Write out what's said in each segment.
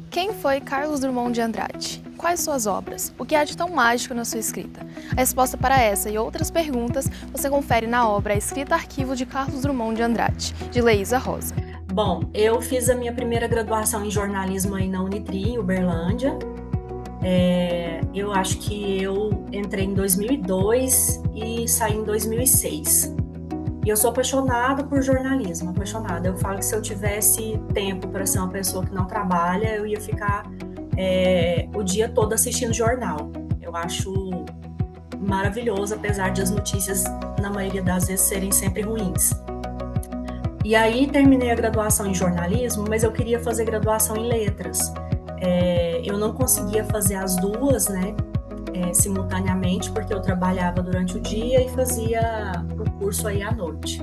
Quem foi Carlos Drummond de Andrade? Quais suas obras? O que há de tão mágico na sua escrita? A resposta para essa e outras perguntas você confere na obra A Escrita Arquivo de Carlos Drummond de Andrade, de Leísa Rosa. Bom, eu fiz a minha primeira graduação em jornalismo aí na Unitri, em Uberlândia. Eu acho que eu entrei em 2002 e saí em 2006. E eu sou apaixonada por jornalismo, apaixonada. Eu falo que se eu tivesse tempo para ser uma pessoa que não trabalha, eu ia ficar o dia todo assistindo jornal. Eu acho maravilhoso, apesar de as notícias, na maioria das vezes, serem sempre ruins. E aí terminei a graduação em jornalismo, mas eu queria fazer graduação em letras. Eu não conseguia fazer as duas, né, simultaneamente, porque eu trabalhava durante o dia e fazia o curso aí à noite.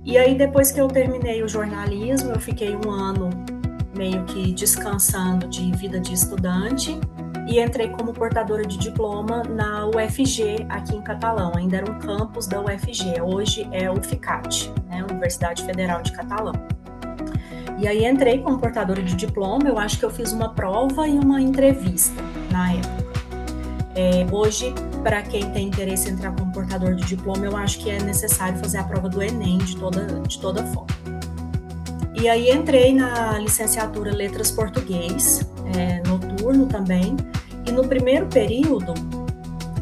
E aí depois que eu terminei o jornalismo, eu fiquei um ano meio que descansando de vida de estudante e entrei como portadora de diploma na UFG, aqui em Catalão. Ainda era um campus da UFG, hoje é o FICAT, né, Universidade Federal de Catalão. E aí entrei como portadora de diploma, eu acho que eu fiz uma prova e uma entrevista na época. Hoje, para quem tem interesse em entrar como portador de diploma, eu acho que é necessário fazer a prova do Enem de toda forma. E aí entrei na licenciatura Letras Português, noturno também, e no primeiro período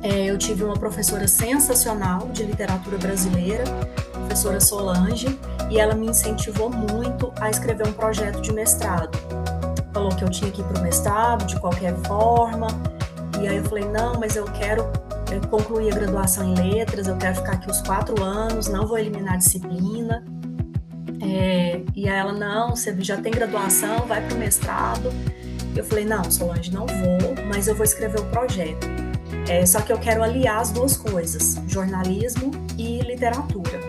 eu tive uma professora sensacional de literatura brasileira, professora Solange, e ela me incentivou muito a escrever um projeto de mestrado. Falou que eu tinha que ir para o mestrado de qualquer forma, e aí eu falei, não, mas eu quero concluir a graduação em letras, eu quero ficar aqui os 4 anos, não vou eliminar a disciplina. E aí ela, não, você já tem graduação, vai para o mestrado. Eu falei, não, Solange, não vou, mas eu vou escrever o projeto. Só que eu quero aliar as duas coisas, jornalismo e literatura.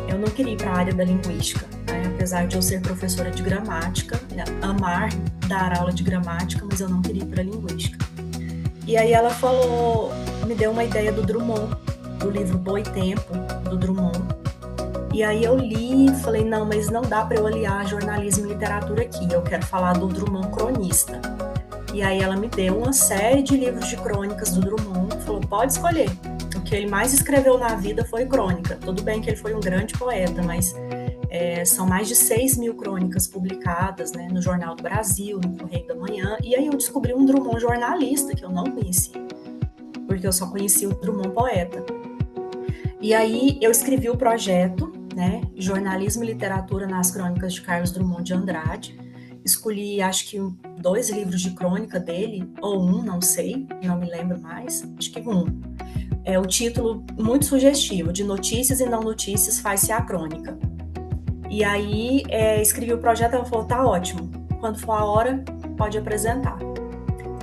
Eu não queria ir para a área da linguística, né? Apesar de eu ser professora de gramática, amar dar aula de gramática, mas eu não queria ir para a linguística. E aí ela falou, me deu uma ideia do Drummond, do livro Boi Tempo, do Drummond. E aí eu li e falei, não, mas não dá para eu aliar jornalismo e literatura aqui, eu quero falar do Drummond cronista. E aí ela me deu uma série de livros de crônicas do Drummond, falou, pode escolher. O que ele mais escreveu na vida foi crônica. Tudo bem que ele foi um grande poeta, mas são mais de 6.000 crônicas publicadas, né, no Jornal do Brasil, no Correio da Manhã. E aí eu descobri um Drummond jornalista que eu não conhecia, porque eu só conhecia o Drummond poeta. E aí eu escrevi o projeto, né, Jornalismo e Literatura nas Crônicas de Carlos Drummond de Andrade. Escolhi, acho que 2 livros de crônica dele, ou não sei, não me lembro mais, acho que 1. O título muito sugestivo, de Notícias e Não Notícias faz-se a crônica. E aí escrevi o projeto, ela falou, tá ótimo, quando for a hora, pode apresentar.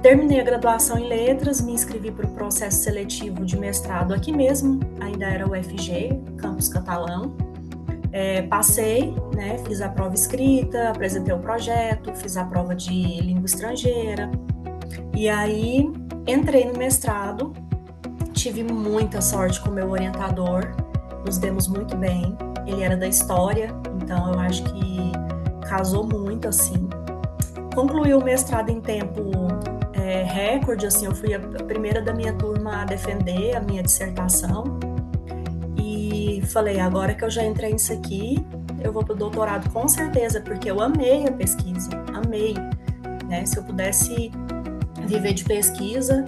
Terminei a graduação em letras, me inscrevi para o processo seletivo de mestrado aqui mesmo, ainda era o UFG, Campus Catalão. Passei, né, fiz a prova escrita, apresentei o projeto, fiz a prova de língua estrangeira. E aí entrei no mestrado, tive muita sorte com o meu orientador, nos demos muito bem. Ele era da história, então eu acho que casou muito, assim. Concluí o mestrado em tempo recorde, assim, eu fui a primeira da minha turma a defender a minha dissertação. E falei, agora que eu já entrei nisso aqui, eu vou para o doutorado com certeza, porque eu amei a pesquisa, amei, né? Se eu pudesse viver de pesquisa,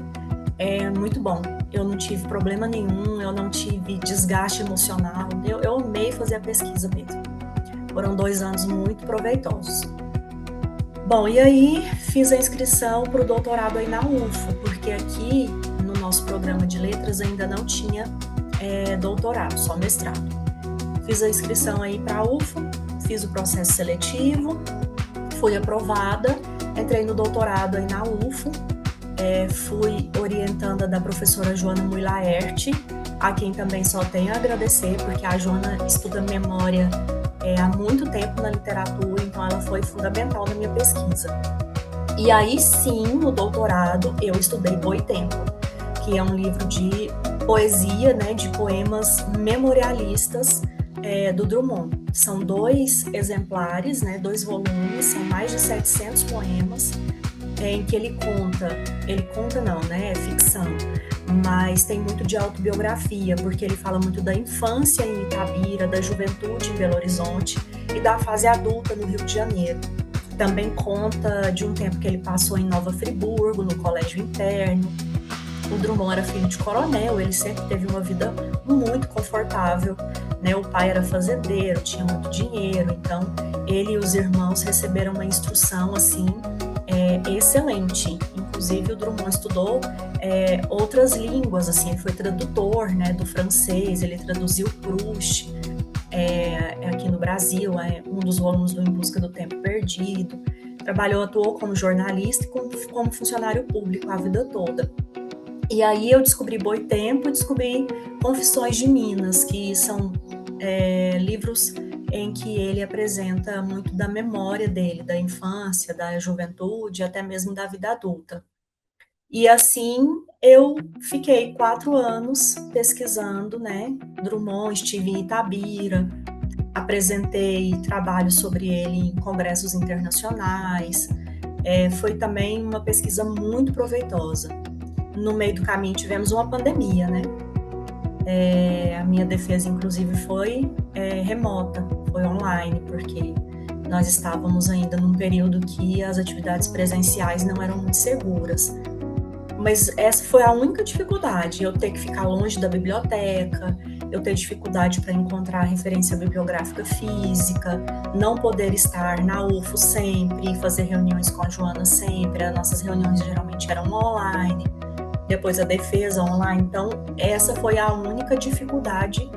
é muito bom. Eu não tive problema nenhum, eu não tive desgaste emocional, eu amei fazer a pesquisa mesmo. Foram 2 anos muito proveitosos. Bom, e aí fiz a inscrição para o doutorado aí na UFO, porque aqui no nosso programa de letras ainda não tinha doutorado, só mestrado. Fiz a inscrição aí para a UFO, fiz o processo seletivo, fui aprovada, entrei no doutorado aí na UFO, fui orientanda da professora Joana Mui Laerte, a quem também só tenho a agradecer, porque a Joana estuda memória há muito tempo na literatura, então ela foi fundamental na minha pesquisa. E aí sim, no doutorado, eu estudei Boi Tempo, que é um livro de poesia, né, de poemas memorialistas do Drummond. São 2 exemplares, né, 2 volumes, são mais de 700 poemas, em que ele conta não, né, é ficção, mas tem muito de autobiografia, porque ele fala muito da infância em Itabira, da juventude em Belo Horizonte e da fase adulta no Rio de Janeiro. Também conta de um tempo que ele passou em Nova Friburgo, no colégio interno. O Drummond era filho de coronel, ele sempre teve uma vida muito confortável, né? O pai era fazendeiro, tinha muito dinheiro, então ele e os irmãos receberam uma instrução assim excelente. Inclusive o Drummond estudou outras línguas, assim, ele foi tradutor, né, do francês, ele traduziu Proust aqui no Brasil, um dos volumes do Em Busca do Tempo Perdido. Atuou como jornalista e como funcionário público a vida toda. E aí eu descobri Boitempo e descobri Confissões de Minas, que são livros em que ele apresenta muito da memória dele, da infância, da juventude, até mesmo da vida adulta. E assim eu fiquei 4 anos pesquisando, né, Drummond, estive em Itabira, apresentei trabalho sobre ele em congressos internacionais, foi também uma pesquisa muito proveitosa. No meio do caminho tivemos uma pandemia, né? A minha defesa, inclusive, foi remota, foi online, porque nós estávamos ainda num período que as atividades presenciais não eram muito seguras. Mas essa foi a única dificuldade, eu ter que ficar longe da biblioteca, eu ter dificuldade para encontrar referência bibliográfica física, não poder estar na UFO sempre, fazer reuniões com a Joana sempre, as nossas reuniões geralmente eram online, depois a defesa online, então essa foi a única dificuldade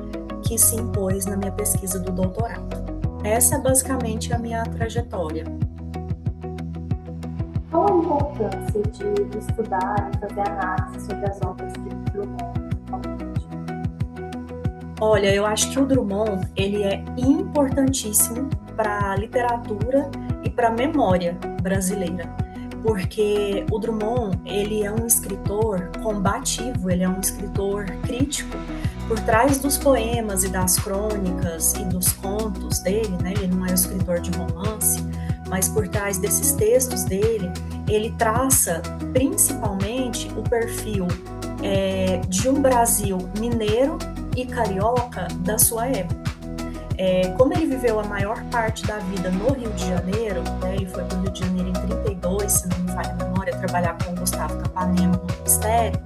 que se impôs na minha pesquisa do doutorado. Essa é basicamente a minha trajetória. Qual a importância de estudar e fazer análise sobre as obras de Drummond? Olha, eu acho que o Drummond ele é importantíssimo para a literatura e para a memória brasileira, porque o Drummond ele é um escritor combativo, ele é um escritor crítico. Por trás dos poemas e das crônicas e dos contos dele, né, ele não é um escritor de romance, mas por trás desses textos dele, ele traça principalmente o perfil de um Brasil mineiro e carioca da sua época. Como ele viveu a maior parte da vida no Rio de Janeiro, né, ele foi para o Rio de Janeiro em 32, se não me falha a memória, trabalhar com o Gustavo Capanema no Ministério,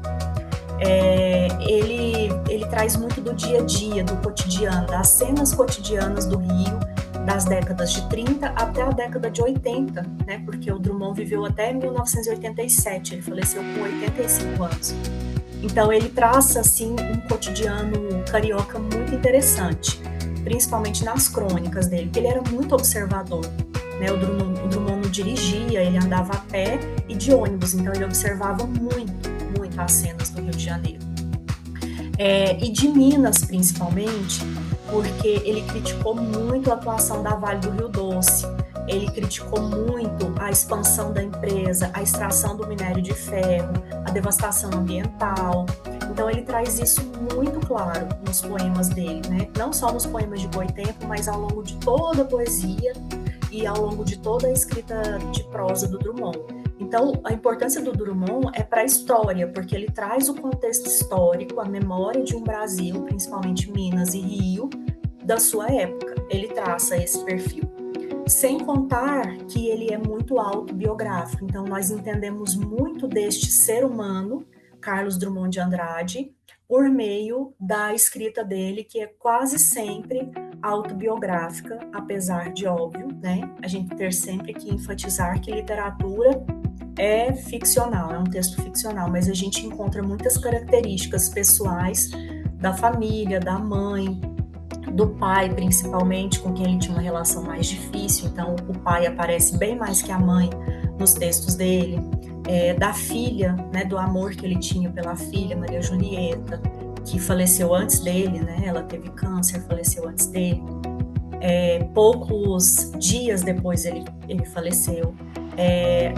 ele traz muito do dia a dia, do cotidiano, das cenas cotidianas do Rio, das décadas de 30 até a década de 80, né, porque o Drummond viveu até 1987, ele faleceu com 85 anos. Então ele traça assim um cotidiano carioca muito interessante, principalmente nas crônicas dele, porque ele era muito observador, né? O Drummond não dirigia, ele andava a pé e de ônibus, então ele observava muito as cenas do Rio de Janeiro. E de Minas, principalmente, porque ele criticou muito a atuação da Vale do Rio Doce, ele criticou muito a expansão da empresa, a extração do minério de ferro, a devastação ambiental. Então ele traz isso muito claro nos poemas dele, né? Não só nos poemas de Boitempo, mas ao longo de toda a poesia e ao longo de toda a escrita de prosa do Drummond. Então, a importância do Drummond é para a história, porque ele traz o contexto histórico, a memória de um Brasil, principalmente Minas e Rio, da sua época. Ele traça esse perfil. Sem contar que ele é muito autobiográfico. Então, nós entendemos muito deste ser humano, Carlos Drummond de Andrade, por meio da escrita dele, que é quase sempre autobiográfica, apesar de óbvio, né? A gente ter sempre que enfatizar que literatura é ficcional, é um texto ficcional, mas a gente encontra muitas características pessoais da família, da mãe, do pai, principalmente, com quem ele tinha uma relação mais difícil, então o pai aparece bem mais que a mãe nos textos dele, da filha, né, do amor que ele tinha pela filha, Maria Julieta, que faleceu antes dele, né, ela teve câncer, faleceu antes dele, poucos dias depois ele faleceu,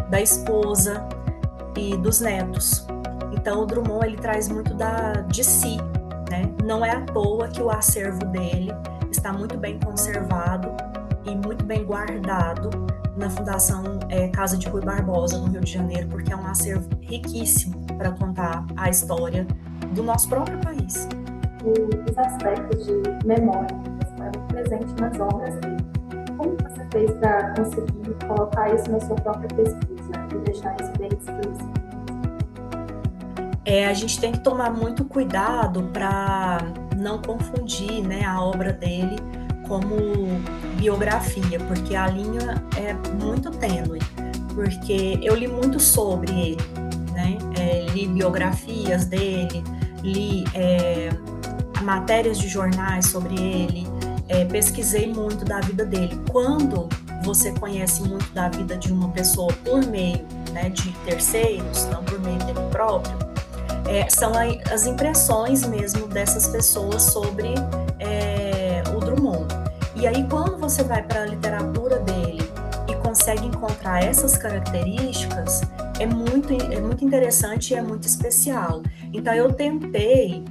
da esposa e dos netos. Então o Drummond ele traz muito de si, né? Não é à toa que o acervo dele está muito bem conservado e muito bem guardado na Fundação Casa de Rui Barbosa, no Rio de Janeiro, porque é um acervo riquíssimo para contar a história do nosso próprio país. Os aspectos de memória estão muito presentes nas obras dele. Como você fez para conseguir colocar isso na sua própria pesquisa e deixar isso bem explícito? A gente tem que tomar muito cuidado para não confundir, né, a obra dele como biografia, porque a linha é muito tênue, porque eu li muito sobre ele, né? Li biografias dele, li matérias de jornais sobre ele, pesquisei muito da vida dele. Quando você conhece muito da vida de uma pessoa por meio, né, de terceiros, não por meio dele próprio, são as impressões mesmo dessas pessoas sobre o Drummond. E aí, quando você vai para a literatura dele e consegue encontrar essas características, é muito interessante e é muito especial. Então, eu tentei,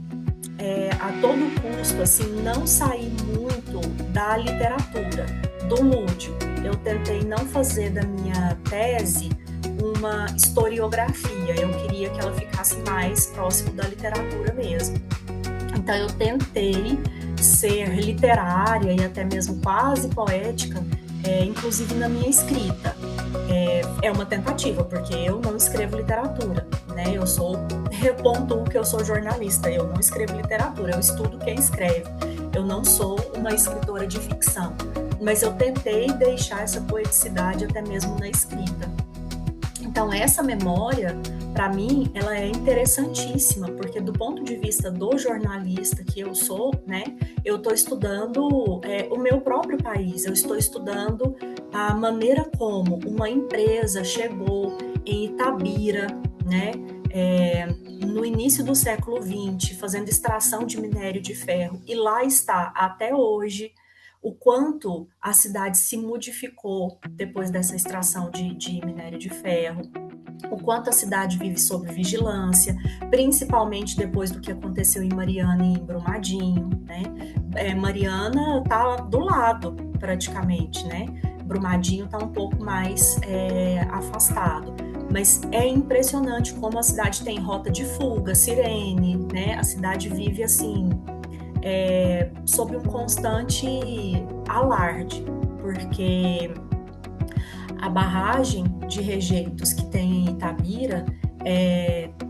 a todo custo, assim, não sair muito da literatura, do lúdico. Eu tentei não fazer da minha tese uma historiografia, eu queria que ela ficasse mais próximo da literatura mesmo. Então eu tentei ser literária e até mesmo quase poética, inclusive na minha escrita. É uma tentativa, porque eu não escrevo literatura, né? Eu pontuo que eu sou jornalista, eu não escrevo literatura, eu estudo quem escreve. Eu não sou uma escritora de ficção, mas eu tentei deixar essa poeticidade até mesmo na escrita. Então, essa memória, para mim, ela é interessantíssima, porque do ponto de vista do jornalista que eu sou, né, eu estou estudando o meu próprio país, eu estou estudando a maneira como uma empresa chegou em Itabira, né, no início do século XX, fazendo extração de minério de ferro, e lá está até hoje. O quanto a cidade se modificou depois dessa extração de minério de ferro, o quanto a cidade vive sob vigilância, principalmente depois do que aconteceu em Mariana e em Brumadinho, né? Mariana está do lado, praticamente, né? Brumadinho está um pouco mais afastado. Mas é impressionante como a cidade tem rota de fuga, sirene, né? A cidade vive assim, sob um constante alarde, porque a barragem de rejeitos que tem em Itabira,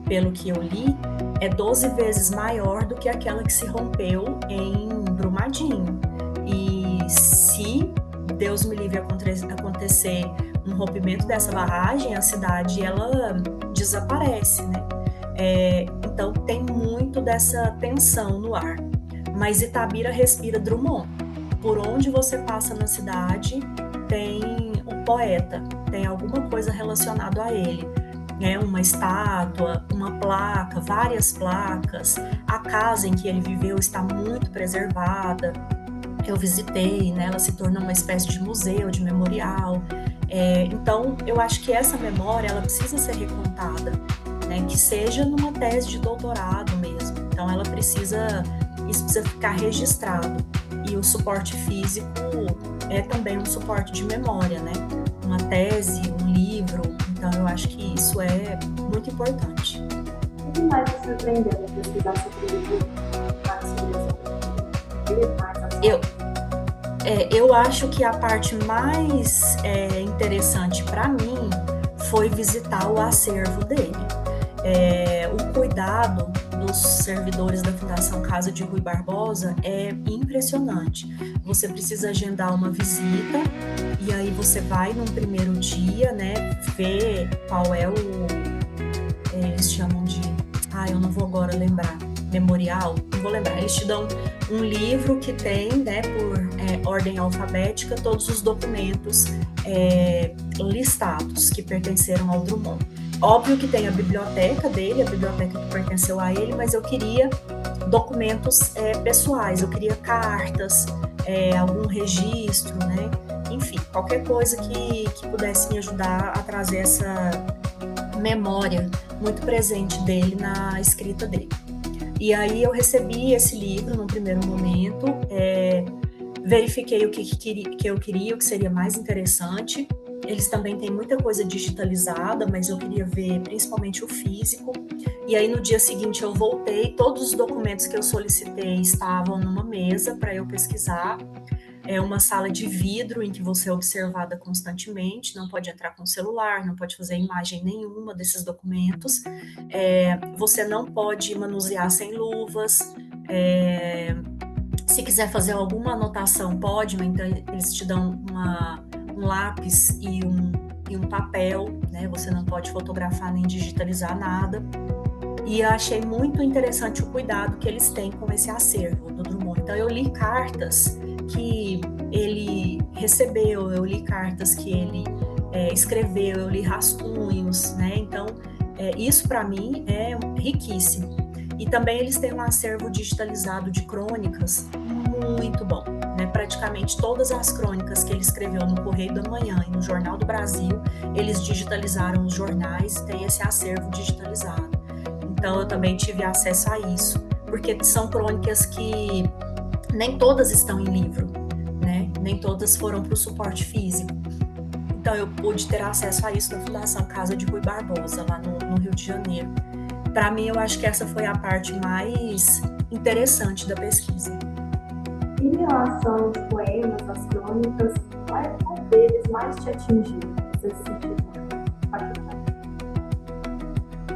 pelo que eu li, é 12 vezes maior do que aquela que se rompeu em Brumadinho. E se Deus me livre acontecer um rompimento dessa barragem, a cidade ela desaparece, né? Então tem muito dessa tensão no ar. Mas Itabira respira Drummond. Por onde você passa na cidade, tem um poeta, tem alguma coisa relacionada a ele. Uma estátua, uma placa, várias placas. A casa em que ele viveu está muito preservada. Eu visitei, né? Ela se tornou uma espécie de museu, de memorial. Então, eu acho que essa memória ela precisa ser recontada, né? Que seja numa tese de doutorado mesmo. Então, isso precisa ficar registrado. E o suporte físico é também um suporte de memória, né? Uma tese, um livro. Então, eu acho que isso é muito importante. O que mais te surpreendeu em pesquisar sobre o livro? Eu acho que a parte mais interessante para mim foi visitar o acervo dele. O cuidado dos servidores da Fundação Casa de Rui Barbosa é impressionante. Você precisa agendar uma visita e aí você vai num primeiro dia, né, ver qual eles chamam de, eu não vou agora lembrar, memorial, não vou lembrar, eles te dão um livro que tem, né, por ordem alfabética, todos os documentos listados que pertenceram ao Drummond. Óbvio que tem a biblioteca dele, a biblioteca que pertenceu a ele, mas eu queria documentos pessoais, eu queria cartas, algum registro, né? Enfim, qualquer coisa que pudesse me ajudar a trazer essa memória muito presente dele na escrita dele. E aí eu recebi esse livro no primeiro momento, verifiquei o que eu queria, o que seria mais interessante. Eles também têm muita coisa digitalizada, mas eu queria ver principalmente o físico. E aí no dia seguinte eu voltei, todos os documentos que eu solicitei estavam numa mesa para eu pesquisar. É uma sala de vidro em que você é observada constantemente, não pode entrar com celular, não pode fazer imagem nenhuma desses documentos. Você não pode manusear sem luvas. Se quiser fazer alguma anotação, pode, mas então eles te dão um lápis e um papel, né? Você não pode fotografar nem digitalizar nada. E eu achei muito interessante o cuidado que eles têm com esse acervo do Drummond. Então eu li cartas que ele recebeu, eu li cartas que ele escreveu, eu li rascunhos, né? Então isso para mim é riquíssimo. E também eles têm um acervo digitalizado de crônicas muito bom, né? Praticamente todas as crônicas que ele escreveu no Correio da Manhã e no Jornal do Brasil, eles digitalizaram os jornais e tem esse acervo digitalizado. Então eu também tive acesso a isso, porque são crônicas que nem todas estão em livro, né? Nem todas foram para o suporte físico. Então eu pude ter acesso a isso na Fundação Casa de Rui Barbosa, lá no Rio de Janeiro. Para mim, eu acho que essa foi a parte mais interessante da pesquisa. Em relação aos poemas, às crônicas, qual deles mais te atingiu? Você se sentiu impactado?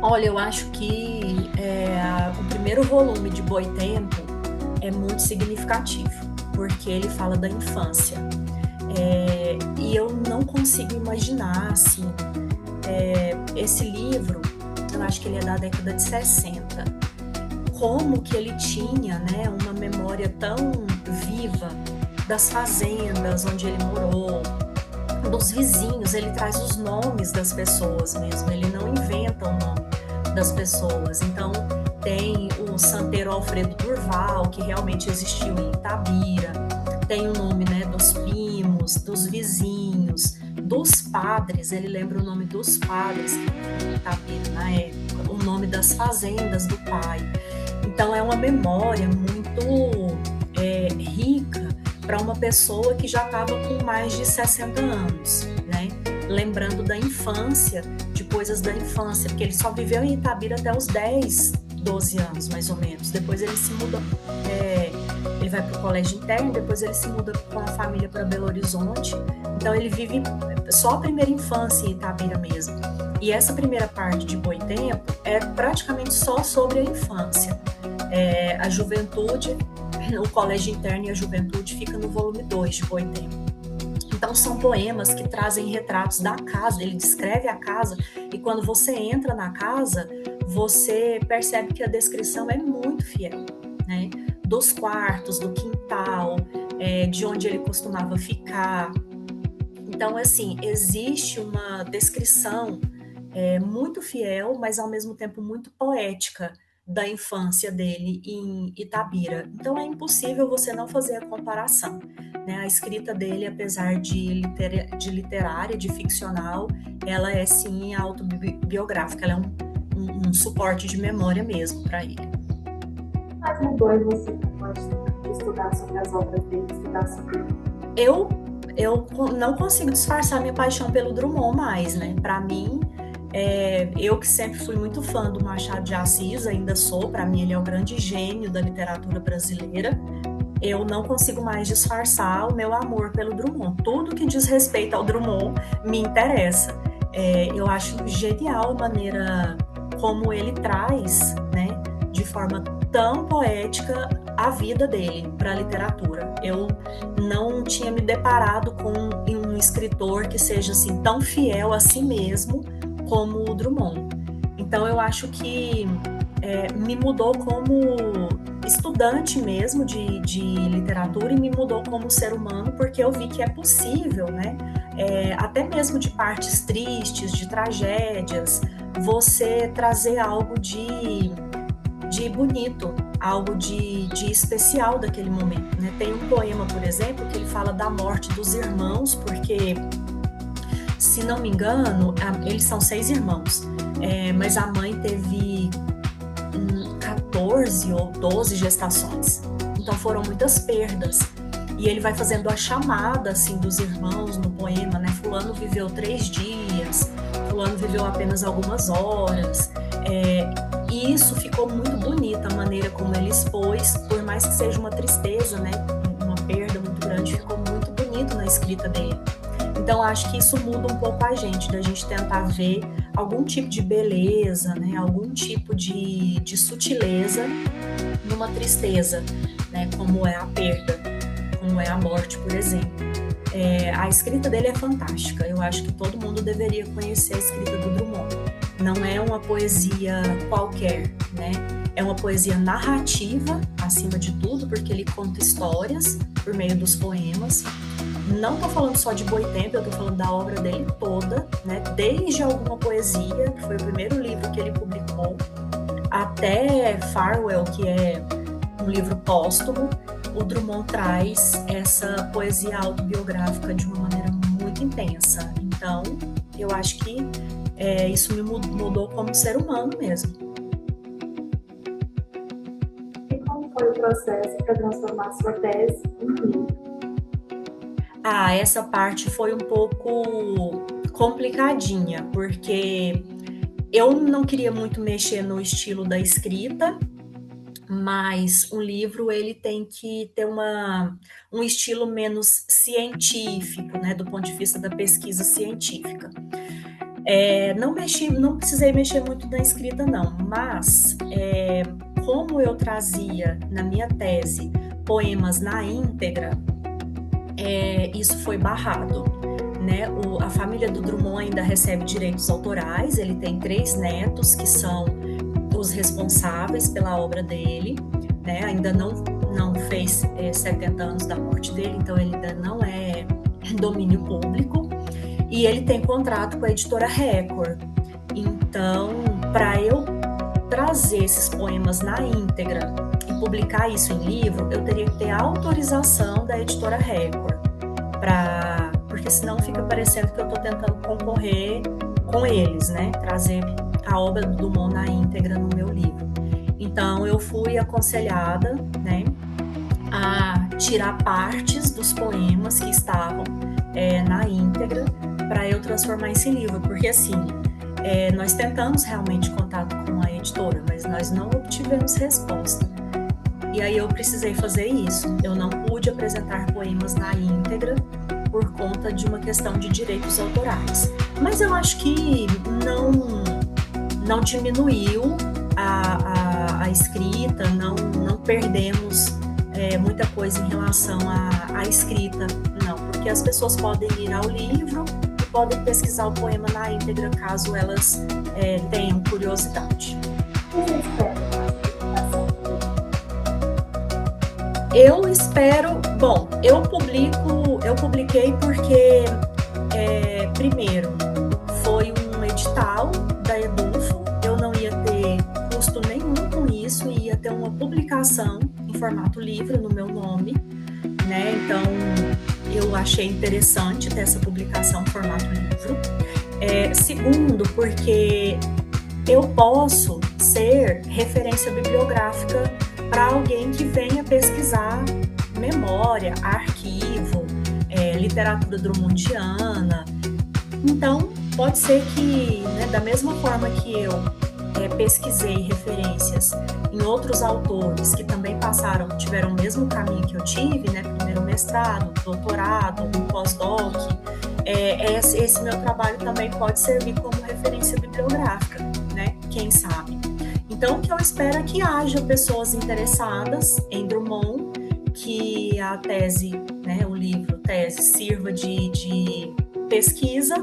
Olha, eu acho que o primeiro volume de Boitempo é muito significativo, porque ele fala da infância. E eu não consigo imaginar, assim, esse livro, eu acho que ele é da década de 60, como que ele tinha, né, uma memória tão viva das fazendas onde ele morou, dos vizinhos. Ele traz os nomes das pessoas mesmo, ele não inventa o nome das pessoas. Então tem o santeiro Alfredo Durval, que realmente existiu em Itabira, tem o nome, né, dos primos, dos vizinhos, dos padres, ele lembra o nome dos padres que viviam em Itabira na época, o nome das fazendas do pai. Então é uma memória muito rica para uma pessoa que já estava com mais de 60 anos, né? Lembrando da infância, de coisas da infância, porque ele só viveu em Itabira até os 10, 12 anos, mais ou menos. Depois ele se muda, ele vai para o colégio interno, depois ele se muda com a família para Belo Horizonte. Então ele vive só a primeira infância em Itabira mesmo. E essa primeira parte de Boitempo é praticamente só sobre a infância. A juventude, o colégio interno e a juventude fica no volume 2 de Boitempo. Então são poemas que trazem retratos da casa, ele descreve a casa, e quando você entra na casa, você percebe que a descrição é muito fiel, né? Dos quartos, do quintal, de onde ele costumava ficar. Então, assim, existe uma descrição muito fiel, mas ao mesmo tempo muito poética da infância dele em Itabira. Então é impossível você não fazer a comparação, né? A escrita dele, apesar de literária, de ficcional, ela é sim autobiográfica, ela é um suporte de memória mesmo para ele. Mas mudou em você depois de estudar sobre as obras dele, estudar sobre ele? Eu não consigo disfarçar minha paixão pelo Drummond mais, né? Para mim, eu que sempre fui muito fã do Machado de Assis, ainda sou, para mim ele é um grande gênio da literatura brasileira. Eu não consigo mais disfarçar o meu amor pelo Drummond. Tudo que diz respeito ao Drummond me interessa. Eu acho genial a maneira como ele traz, né, de forma tão poética a vida dele para a literatura. Eu não tinha me deparado com um escritor que seja assim tão fiel a si mesmo como o Drummond. Então eu acho que me mudou como estudante mesmo de literatura e me mudou como ser humano, porque eu vi que é possível, né? Até mesmo de partes tristes, de tragédias, você trazer algo de bonito, algo de especial daquele momento, né? Tem um poema, por exemplo, que ele fala da morte dos irmãos, porque, se não me engano, eles são 6 irmãos, mas a mãe teve 14 ou 12 gestações, então foram muitas perdas. e ele vai fazendo a chamada, assim, dos irmãos no poema, né? Fulano viveu 3 dias, fulano viveu apenas algumas horas, e isso ficou muito bonito, a maneira como ele expôs, por mais que seja uma tristeza, né? Uma perda muito grande, ficou muito bonito na escrita dele. Então, acho que isso muda um pouco a gente, da gente tentar ver algum tipo de beleza, né? Algum tipo de sutileza numa tristeza, né? Como é a perda, como é a morte, por exemplo. A escrita dele é fantástica. Eu acho que todo mundo deveria conhecer a escrita do Drummond. Não é uma poesia qualquer, né? É uma poesia narrativa, acima de tudo, porque ele conta histórias por meio dos poemas. Não estou falando só de Boitempo, eu estou falando da obra dele toda, né? Desde Alguma Poesia, que foi o primeiro livro que ele publicou, até Farewell, que é um livro póstumo, o Drummond traz essa poesia autobiográfica de uma maneira muito intensa. Então, eu acho que isso me mudou como ser humano mesmo. E como foi o processo para transformar sua tese em livro? Essa parte foi um pouco complicadinha, porque eu não queria muito mexer no estilo da escrita, mas um livro ele tem que ter um estilo menos científico, né, do ponto de vista da pesquisa científica. Não precisei mexer muito na escrita, não, mas como eu trazia na minha tese poemas na íntegra, isso foi barrado, né? A família do Drummond ainda recebe direitos autorais, ele tem 3 netos que são os responsáveis pela obra dele, né? Ainda não fez 70 anos da morte dele, então ele ainda não é domínio público, e ele tem contrato com a editora Record. Então, para eu trazer esses poemas na íntegra e publicar isso em livro, eu teria que ter a autorização da editora Record, porque senão fica parecendo que eu estou tentando concorrer com eles, né? Trazer a obra do Drummond na íntegra no meu livro. Então, eu fui aconselhada, né, a tirar partes dos poemas que estavam na íntegra para eu transformar isso em livro, porque assim, nós tentamos realmente contato com a editora, mas nós não obtivemos resposta. E aí eu precisei fazer isso. Eu não pude apresentar poemas na íntegra por conta de uma questão de direitos autorais. Mas eu acho que não diminuiu a escrita, não perdemos muita coisa em relação à escrita, não. Porque as pessoas podem ir ao livro e podem pesquisar o poema na íntegra, caso elas tenham curiosidade. Eu espero, bom, eu publiquei porque, primeiro, foi um edital da Edufo, eu não ia ter custo nenhum com isso, ia ter uma publicação em formato livre no meu nome, né? Então, eu achei interessante ter essa publicação em formato livre. Segundo, porque eu posso ser referência bibliográfica para alguém que venha pesquisar memória, arquivo, literatura drummondiana. Então, pode ser que, né, da mesma forma que eu pesquisei referências em outros autores que também tiveram o mesmo caminho que eu tive, né, primeiro mestrado, doutorado, pós-doc, esse meu trabalho também pode servir como referência bibliográfica, né, quem sabe. Então, o que eu espero é que haja pessoas interessadas em Drummond, que a tese, né, o livro tese, sirva de pesquisa,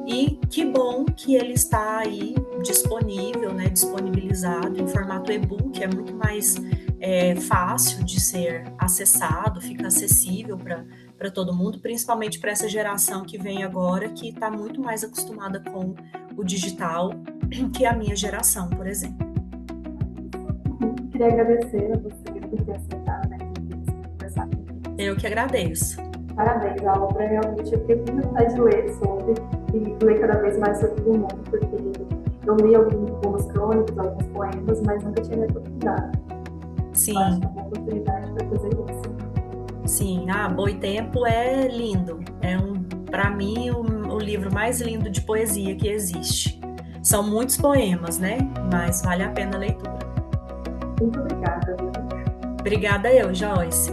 e que bom que ele está aí disponível, né, disponibilizado em formato e-book, é muito mais fácil de ser acessado, fica acessível para todo mundo, principalmente para essa geração que vem agora, que está muito mais acostumada com o digital que a minha geração, por exemplo. Queria agradecer a você por ter aceitado, né, conversar comigo. Eu que agradeço. Parabéns, a obra realmente eu fiquei com muita vontade de ler sobre, e ler cada vez mais sobre o mundo, porque eu li algumas crônicas, alguns poemas, mas nunca tinha me oportunidade. Sim. Eu acho que é uma oportunidade para fazer isso. Sim, Boitempo é lindo. Para mim, o livro mais lindo de poesia que existe. São muitos poemas, né? Mas vale a pena a leitura. Muito obrigada. Obrigada eu, Joyce.